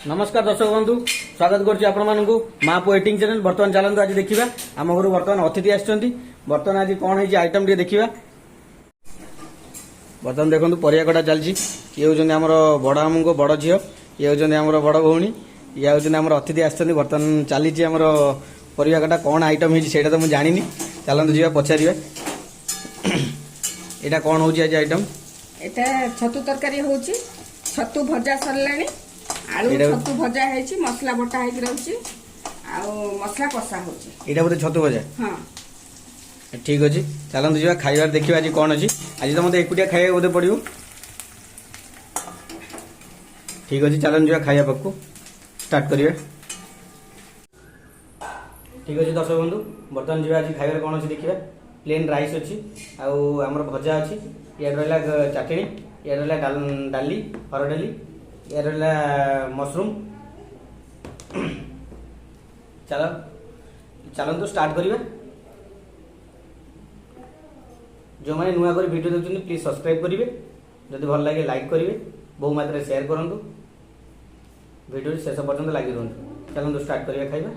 नमस्कार दर्शक बंधु स्वागत करुच्ची आपण मानू माँ पु एटिंग चैनल। बर्तमान चलते आज देखा आम घर बर्तमान अतिथि आसछंती। बर्तमान आज कौन है आइटम टे देखा। बर्तमान देखो परिया कटा चलती। ये हूँ आम बड़ आम को बड़ झील, ये हूँ आम बड़ भौणी, ये हूँ आम अतिथि आसछंती। बर्तमान चली आम परिया कटा कौन आइटम है तो मुझे जानी। चलते जा पचार यहाँ कौन हो आइटम। एटा छतु तरकारी होची, छतु भजा सरलानी, आलू छतु भजा है, मसला बटा है रहउची आ मसला कषा होची। एटा बोधे छतु भजा। हां ठीक अच्छे। चलते जा खाइबार देखिए आज कौन अच्छी। आज तो मत एकुटिया खाइबा बोधे पड़ो। ठीक अच्छे चलते जा खाइबा पाखु स्टार्ट करिए। ठीक अच्छे दर्शक बंधु बर्तमान जी आज खाइबार कौन अच्छी देखिए। प्लेन राइस अच्छी आमर भजा अच्छी, या रहा चटणी, या रहा डाली हर डाली, या रहा मशरूम। चलते स्टार्ट करिए। जो मैंने नुआ कर वीडियो देखते प्लीज सब्सक्राइब करेंगे, जदि भल लगे लाइक करेंगे, बहु मात्रा शेयर करूँ, वीडियो शेष पर्यंत लगी रुहतु। चलते स्टार्ट करिए खाइबा।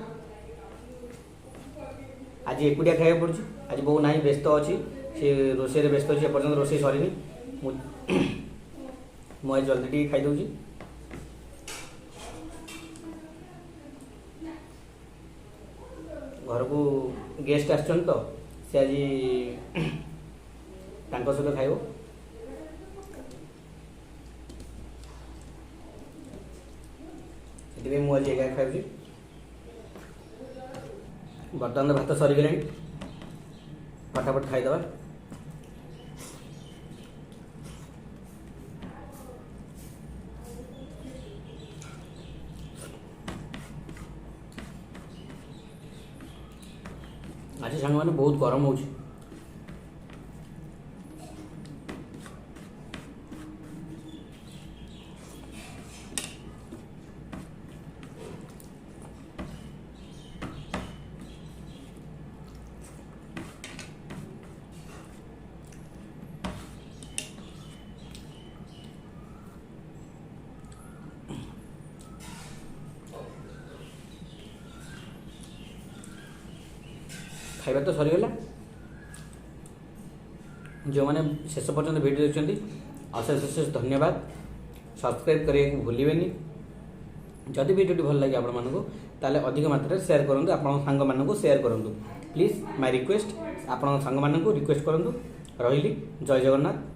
आज एकुटिया खाइबा पड़ुछि। आज बहु ना व्यस्त अच्छी, सी रोषे व्यस्त अच्छी, एपर्तन रोषे सरीनी। मुझे जल्दी टी खाई दूसरी। घर को गेस्ट आसछन तो से आज तांको सहित खाइबो। सेति मु आज एका खाइबी। बर्तमान भात सरीगला, फटाफट खाईदबा। आज सांग मैंने बहुत गरम हो। खाइबा तो सरीगला। जो मैंने शेष पर्यंत वीडियो देखते अशेष अशेष धन्यवाद। सब्सक्राइब करने को भूलें। जदि वीडियो भल लगे आपण मानक ताले अधिक मात्रा शेयर करूँ, आपण सांग मानक शेयर करूँ। प्लीज माय रिक्वेस्ट, आपण सांग मानक रिक्वेस्ट करूँ। रही जय जगन्नाथ।